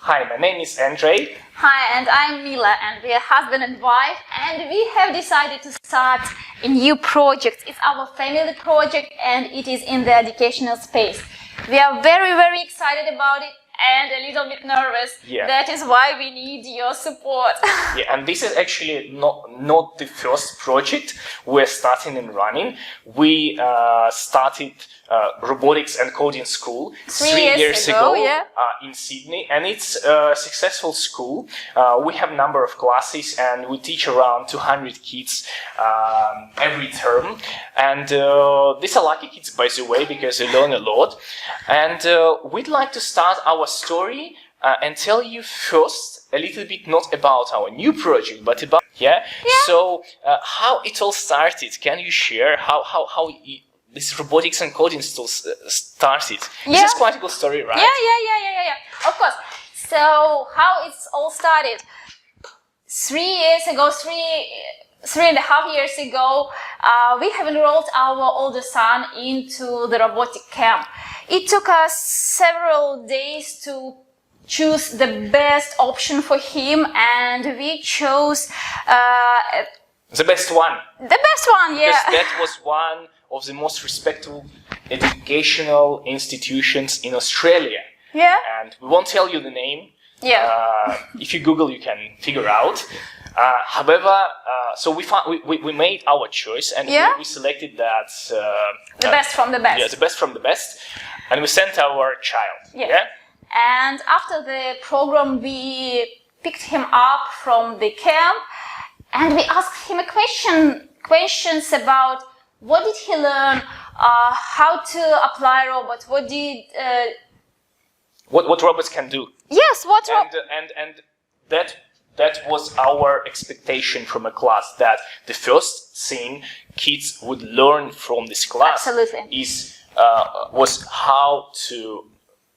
Hi, my name is Andrei. Hi, and I'm Mila, and we are husband and wife, and we have decided to start a new project. It's our family project, and it is in the educational space. We are very, very excited about it and a little bit nervous. Yeah. That is why we need your support. Yeah, and this is actually not the first project we're starting and running. We started robotics and coding school 3 years ago yeah. In Sydney, and it's a successful school. We have a number of classes, and we teach around 200 kids every term. And these are lucky kids, by the way, because they learn a lot. And we'd like to start our story and tell you first a little bit not about our new project, but about So how it all started? Can you share how this robotics and coding still started? This is quite a cool story, right? Yeah. Of course. So how it's all started? 3 years ago, 3.5 years ago, we have enrolled our older son into the robotic camp. It took us several days to choose the best option for him, and we chose the best one. The best one, yeah. Because that was one of the most respectable educational institutions in Australia. Yeah. And we won't tell you the name. Yeah. If you Google, you can figure out. However, so we made our choice, and we selected that the best from the best. Yeah, the best from the best, and we sent our child. Yeah. And after the program, we picked him up from the camp, and we asked him questions about what did he learn, how to apply robots, what robots can do. Yes, and that was our expectation from a class, that the first thing kids would learn from this class was how to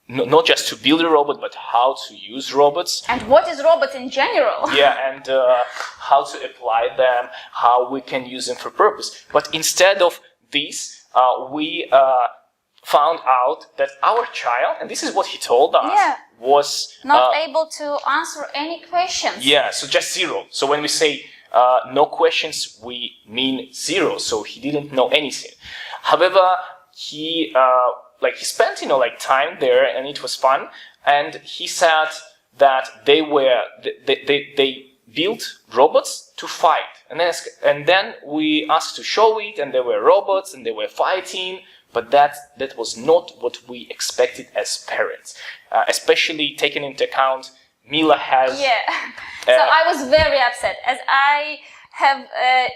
not just to build a robot, but how to use robots. And what is robots in general? Yeah, and how to apply them, how we can use them for purpose. But instead of this, we found out that our child, and this is what he told us, was not able to answer any questions. Yeah, so just zero. So when we say no questions, we mean zero. So he didn't know anything. However, he spent time there, and it was fun. And he said that they built robots to fight, and then we asked to show it, and there were robots and they were fighting. But that was not what we expected as parents, especially taking into account Mila has. Yeah. So I was very upset, as I have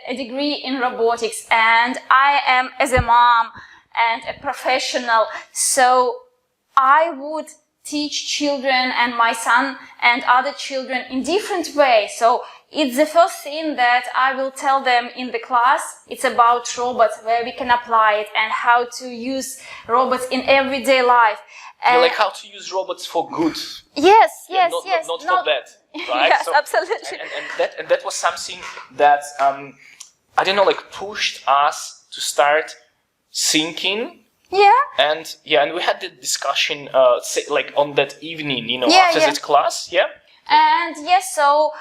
a degree in robotics, and I am, as a mom and a professional, so I would teach children and my son and other children in different ways. So it's the first thing that I will tell them in the class. It's about robots, where we can apply it, and how to use robots in everyday life. Like how to use robots for good. Yes. Not for bad, right? Yes, absolutely. And that was something that pushed us to start thinking. Yeah. And we had the discussion on that evening, after that class. Yeah. And so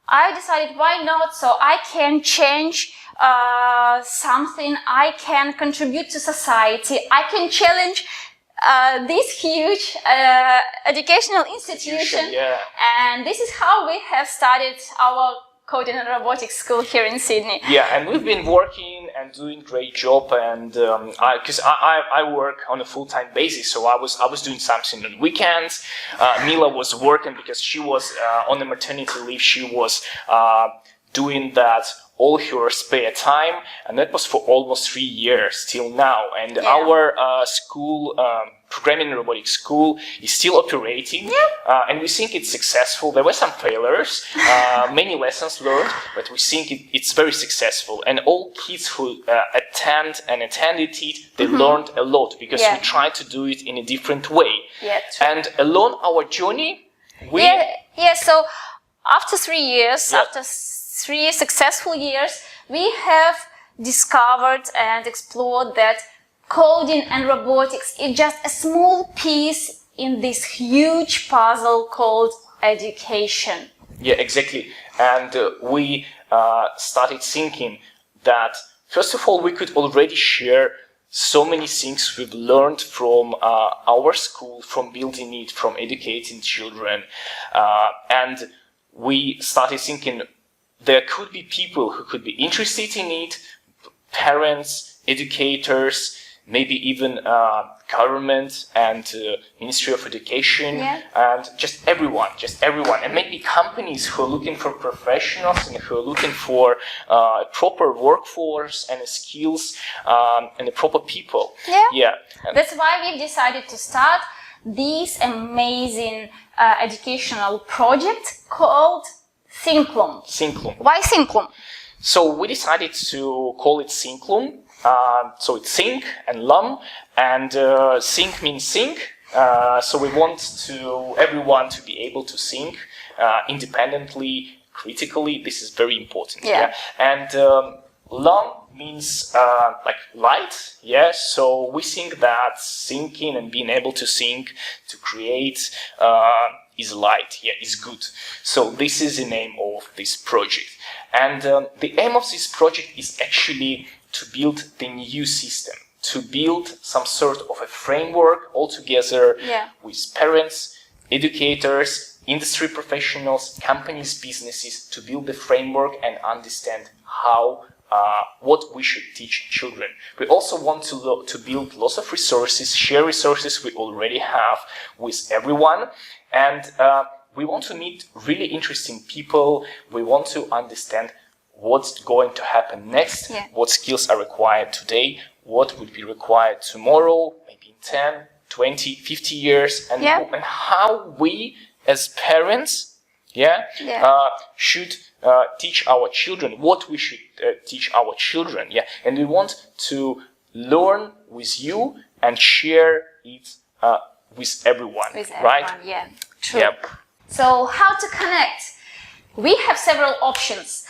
I decided, why not? So I can change something. I can contribute to society. I can challenge this huge educational institution. Yeah. And this is how we have started our coding and robotics school here in Sydney. Yeah, and we've been working and doing great job, and because I work on a full-time basis, so I was doing something on weekends. Mila was working because she was on the maternity leave. She was doing that all her spare time, and that was for almost 3 years till now. And our school, programming and robotics school, is still operating, and we think it's successful. There were some failures, many lessons learned, but we think it's very successful. And all kids who attended it, they learned a lot, because we tried to do it in a different way. Yeah, true. And along our journey, so after 3 years, after 3 successful years, we have discovered and explored that coding and robotics is just a small piece in this huge puzzle called education. Yeah, exactly. And we started thinking that, first of all, we could already share so many things we've learned from our school, from building it, from educating children. And we started thinking there could be people who could be interested in it, parents, educators, maybe even government and Ministry of Education, and just everyone, and maybe companies who are looking for professionals and who are looking for a proper workforce and skills and the proper people. That's why we've decided to start this amazing educational project called Thinklum. Why Thinklum? So we decided to call it Thinklum. So it's think and lum, and think means think. So we want everyone to be able to think independently, critically. This is very important. And lum means like light. So we think that thinking and being able to think, to create, is light. Is good. So this is the name of this project. And the aim of this project is actually to build the new system, to build some sort of a framework all together with parents, educators, industry professionals, companies, businesses, to build the framework and understand how what we should teach children. We also want to build lots of resources, share resources we already have with everyone, and we want to meet really interesting people. We want to understand what's going to happen next, what skills are required today, what would be required tomorrow, maybe in 10, 20, 50 years, and how we as parents should teach our children, what we should teach our children. And we want to learn with you and share it with everyone, right? True. So how to connect? We have several options.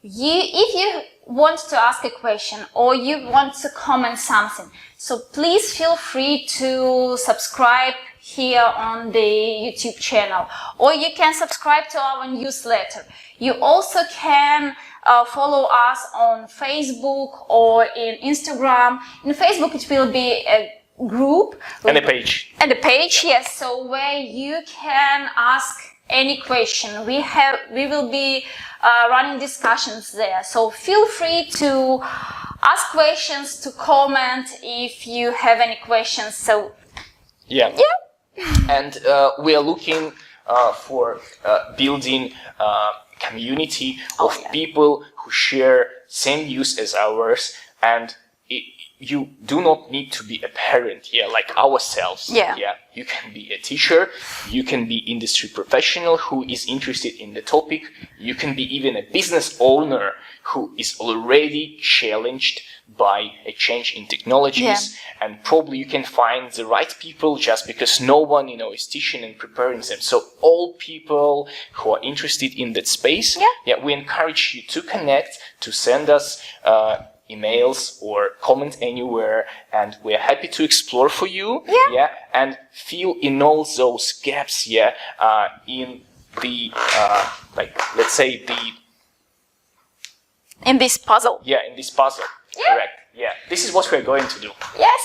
If you want to ask a question or you want to comment something, so please feel free to subscribe here on the YouTube channel, or you can subscribe to our newsletter. You also can follow us on Facebook or in Instagram. In Facebook it will be a group and a page. Yes. So where you can ask any question. We will be running discussions there. So feel free to ask questions, to comment if you have any questions. So and we are looking for building a community of people who share same views as ours, and you do not need to be a parent, like ourselves. You can be a teacher, you can be industry professional who is interested in the topic, you can be even a business owner who is already challenged by a change in technologies, and probably you can find the right people just because no one, is teaching and preparing them. So all people who are interested in that space, we encourage you to connect, to send us emails or comment anywhere, and we're happy to explore for you, and fill in all those gaps, in the, let's say in this puzzle. In this puzzle, correct. This is what we're going to do.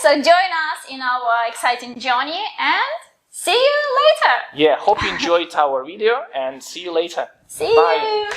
So join us in our exciting journey and see you later. Hope you enjoyed our video and see you later. See you.